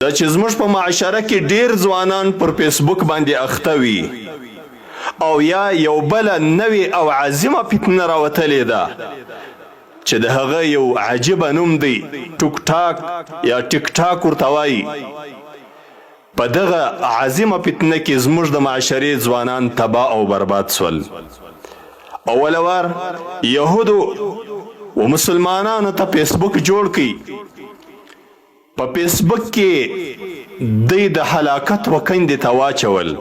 دا چې زموږ په معاشره کې ډیر ځوانان پر فیسبوک باندې اخته وي او یا یو بله نوې او عظیمه فتنه راوتلې ده چې د هغه یو عجیبه نوم دی ټوک ټاک یا ټیک ټاک ورته وایي. په دغه عظیمه فتنه کې زموږ د معاشرې ځوانان تباه او برباد سول. اول وار یهودو و مسلمانانو ته فیسبوک جوړ کړي. په فیسبوک کې دوی د هلاکت وکندې ته واچول،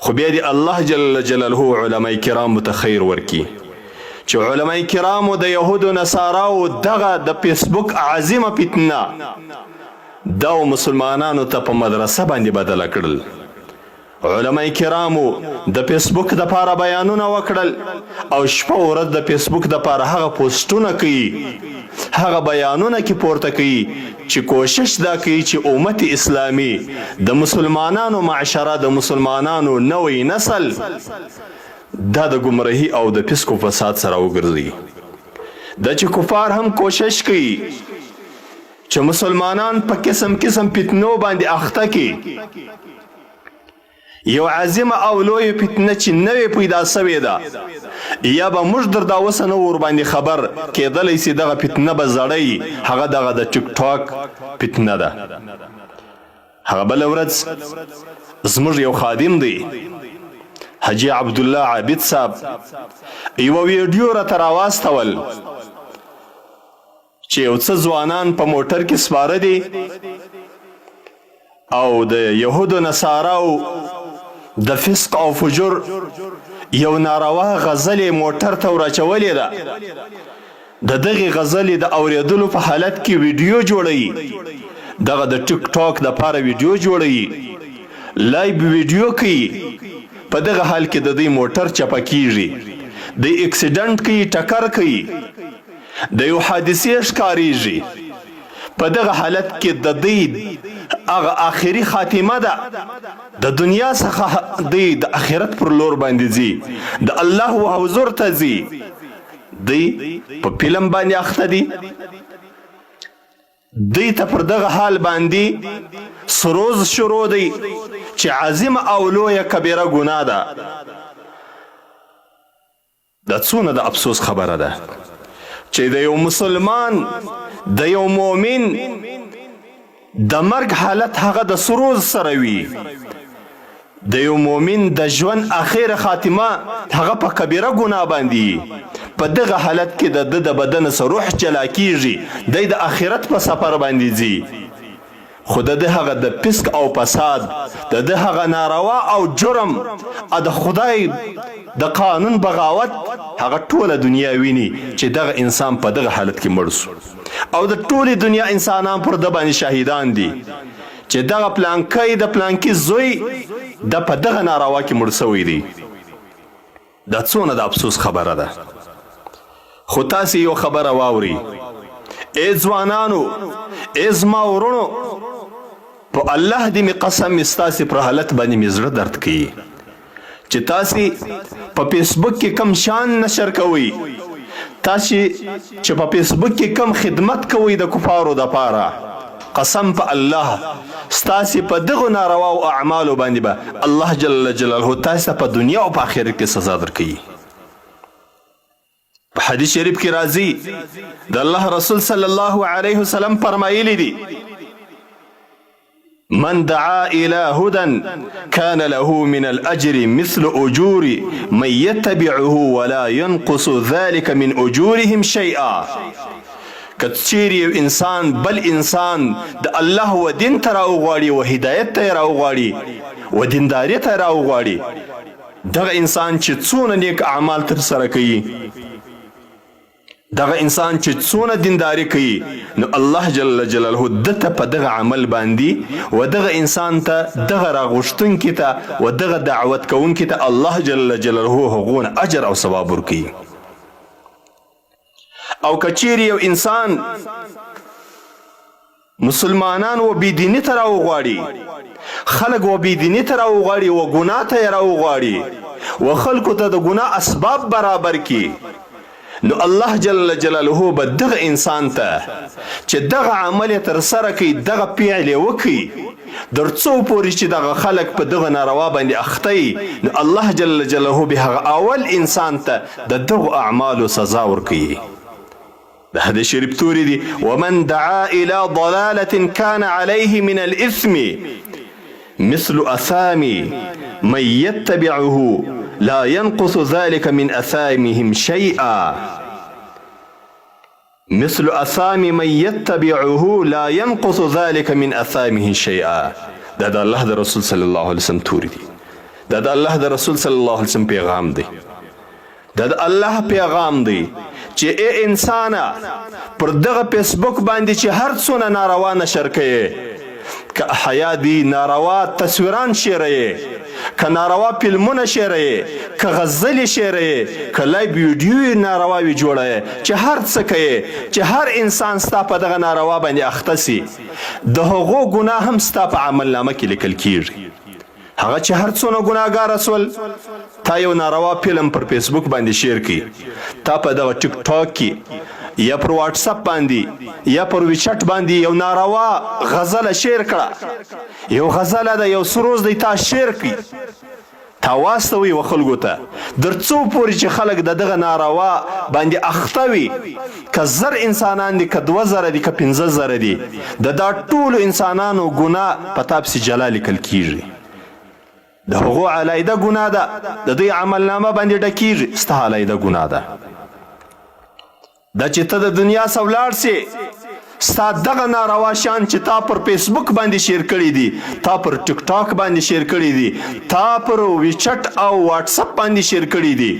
خو بیا دې الله جل جلاله علماء کرامو ته خیر ورکي چې علماء کرامو د یهودو نصاراو دغه د فیسبوک عظیمه فتنه دا مسلمانانو ته په مدرسه باندې بدله کړل. علماء کرامو د فیسبوک د پاره بیانونه وکړل او شپه ورځ د فیسبوک د پاره هغه پوسټونه کوي، هغه بیانونه کې پورته کوي چې کوشش دا کوي چې امت اسلامی د مسلمانانو معاشره د مسلمانانو نوې نسل دا د گمراهی او د فسق و فساد سره وګرځي. دا چې کفار هم کوشش کوي چې مسلمانان په قسم قسم فتنو باندې اخته کړي. یو عظیمه او لوی فتنه چې نوې پیدا سوې ده، یا به موږ در دا اوسه نه ور باندې خبر کېدلی سي دغه فتنه به زړی، هغه دغه د ټیک ټاک فتنه ده. هغه بله ورځ زموږ یو خادم دی حاجي عبدالله عابد صاحب یوه ویډیو راته راواستول چې یو څه ځوانان په موټر کې سپاره دي او د یهودو نصاراو د فسق او فجور یو ناروا غزلې موټر ته وراچولې ده. د دغې غزلې د اوریدلو په حالت کې ویډیو جوړوي، دغه د ټیک ټاک د پاره ویډیو جوړوي، لایو ویډیو کوي. په دغه حال کې د دوی موټر چپه کیږي، د اکسیډنټ کوي، ټکر کوي، د یو حادثې ښکاریږي. په دغه حالت کې د دوی هغه آخري خاتمه ده، د دنیا څخه دوی د آخرت پر لور باندې ځي، د الله حضور ته ځي. دوی په فلم باندې اخته دي. دوی ته پر دغه حال باندې سروز شروع دی چې عظیمه او لویه کبیره ګناه ده. دا څونه د افسوس خبره ده چې د یو مسلمان د یو مؤمن د مرګ حالت هغه د سروز سره وي. د یو مؤمن د ژوند اخیره خاتمه هغه په کبیره ګناه باندې. په دغه حالت کې د د بدن سره روح جلا کیږي، د آخرت په سفر باندې ځي. خو د هغه د فسق او فساد، د هغه ناروا او جرم او د خدای د قانون بغاوت هغه ټوله دنیا ویني چې دغه انسان په دغه حالت کې مړ شو، او د ټولې دنیا انسانان پر د باندې شهیدان دي چې دغه پلانکی د پلانکی زوی د په دغه ناروا کې مړ شوی دی. دا څونه د افسوس خبره ده. خو تاسې یو خبره واوري، ای ځوانانو، ای زما ورونو، په الله دې مې قسم مې ستاسې پر حالت باندې مې زړه درد کوي چې تاسې په فیسبوک کې کم شان نشر کوئ، تاسې چې په فیسبوک کې کم خدمت کوئ د کفارو دپاره. قسم په الله ستاسې په دغو نارواو اعمالو باندې به الله جل جلاله تاسې په دنیا او په آخرت کې سزا درکوي. په حدیث شریف کې راځي، د الله رسول صلی الله علیه وسلم فرمایلی دي: من دعا الى هدى كان له من الاجر مثل اجور من يتبعه ولا ينقص ذلك من اجورهم شيئا. کچیر یو انسان بل انسان د الله و دین ته راوغواړي، و هدایت ته راوغواړي، و دینداري ته راوغواړي، دغه انسان چې څونه نیک اعمال ترسره کوي، دغه انسان چې څونه دینداري کوي، نو الله جل جلاله دته په دغه عمل باندې و دغه انسان ته دغه راغوښتونکي ته و دغه دعوت کوونکي ته الله جل جلاله هغونه اجر او ثواب ورکوي. او کچیر یو انسان مسلمانان و بيدیني ته راوغواړي، خلک و بيدیني ته راوغواړي، و ګناه ته یې راوغواړي، و خلکو ته د ګناه اسباب برابر کړي، نو الله جل جلاله به دغه انسان ته چې دغه عمل یې ترسره کوي دغه فعل یې وکړي در څو پورې چې دغه خلک په دغه ناروا باندې اخته وي نو الله جل جلاله به هغه اول انسان ته د دغو اعمالو سزا ورکوي. د حدیث شریف توري دي ومن دعا الى ضلاله كان عليه من الاثم مثل اثام من يتبعه لا ينقص ذلك من اثامهم شيئا مثل اثام من يتبعه لا ينقص ذلك من اثامه شيئا. دا د الله د رسول صلی الله علیه وسلم توري دي. دا د الله د رسول صلی الله علیه وسلم پیغام دی. دا د الله پیغام دی چې ای انسانه پر دغه فیسبوک باندې چې هر څونه ناروا نشر کوي که حیا دی ناروا تصویران شیره که ناروا فلمونه شیره که غزل شیره که لایو ویډیو نارواوي جوړه چې هر څه کوي چې هر انسان ستا په دغه ناروا باندې اخته سي د هغو ګناه هم ستا په عمل نامه کې لیکل کیږي. هغه چې هر څونه ګناهګار سول تا یو ناروا فلم پر فیسبوک باندې شیر کی تا په دغه ټیک ټاک کې یا پر واتس اپ باندې یا پر ویچټ باندې یو ناروا غزله شیر کړه یو غزله ده یو سروز دی تا شیر کی تا واستوي و خلکو ته در څو پورې چې خلک د دغه ناروا باندې اخته وي که زر انسانان دي که 2000 دي که 15000 دي د دا ټولو انسانانو ګناه په تا پسې جلا لیکل کیږي. د هغو علیده ګناه ده د دوی عملنامه باندې ډکیږي ستا علیده ګناه ده. دا چې ته د دنیا څخه ولاړ سې ستا دغه ناروا شیان چې تا پر فیسبوک باندې شیر کړي دي تا پر ټیک ټاک باندې شیر کړي دي تا پر ویچټ او واتس اپ باندې شیر کړي دي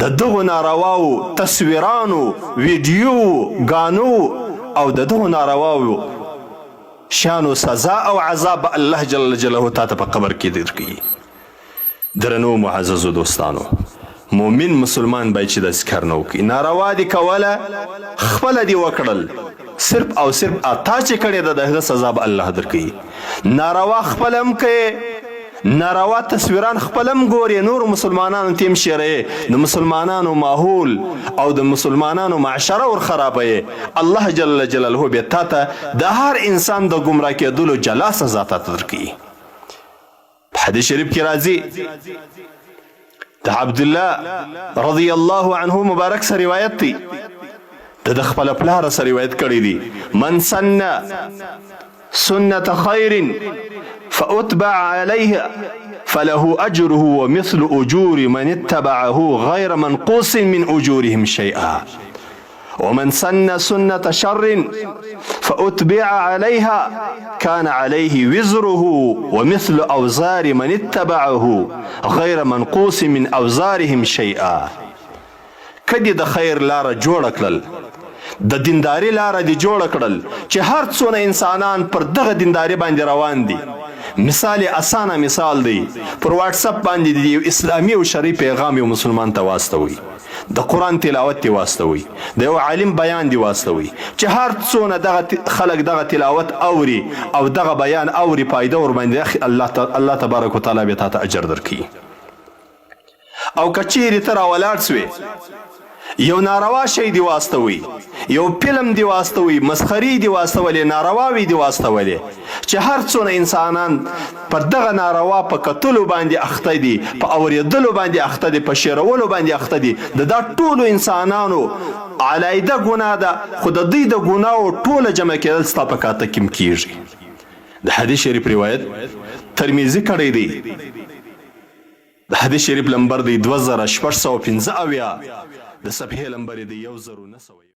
د دغو نارواو تصویرانو ویډیو غانو او د دغو نارواو شانو سزا او عذاب الله جل جلاله تا ته په قبر کې درکړي. درنو معززو دوستانو مومن مسلمان باید چې داسې کار نه وکړي. ناروا دي کوله خپله دي وکړل صرف او صرف اتا چې کړې ده د هغه سزا به الله درکوي. ناروا خپله هم کوې ناروا تصویران خپله هم ګورې نورو مسلمانانو ته هم شیروې د مسلمانانو ماحول او د مسلمانانو معاشره ورخرابوې. الله جل جلاله بیا تا ته د هر انسان د ګمراه کېدلو جلا سزا تا ته درکوي. په حدیث شریف کې راځي د عبدالله رضی الله عنه مبارک سره روایت دی د خپل پلار سره روایت کړی دی من سن سنة خير فأتبع عليها فله أجره ومثل أجور من اتبعه غير منقوص من أجورهم شيئا ومن سن سنة شر فأتبع عليها كان عليه وزره ومثل أوزار من اتبعه غير منقوص من أوزارهم شيئا. کدی د خیر لاره جوړ کړل د دینداري لاره دی جوړ کړل چې هر څونه انسانان پر دغه دینداري باندې روان دي. مثال اسانه مثال دی پر واتس اپ باندې دی اسلامي او شرعي پیغام یو مسلمان ته واستوي د قرآن تلاوت دی واستوي د یو عالم بیان دی واستوي چې هر څونه دغه خلک دغه تلاوت اوري او دغه بیان اوري پایده ور باندې الله تبارک وتعالى به تاسو اجر درکړي. او کچېری تر ولاړ سوی یو ناروا شی دی واستوي یو فلم دی واستوي مسخري دی واستولې نارواوي دی واستولې چې هر څونه انسانان پر دغه ناروا په کتلو باندې اخته دي په اوریدلو باندې اخته دي په شیرولو باندې اخته دي د دا ټولو انسانانو علیده ګناه ده خو د دوی د ګناهو ټوله جمع کېدل ستا په کاته کې کیږي. د حدیث شریف روایت ترمذي کړی دی د حدیث شریف لمبر دی 2615 د صفحې لمبر دی 1009.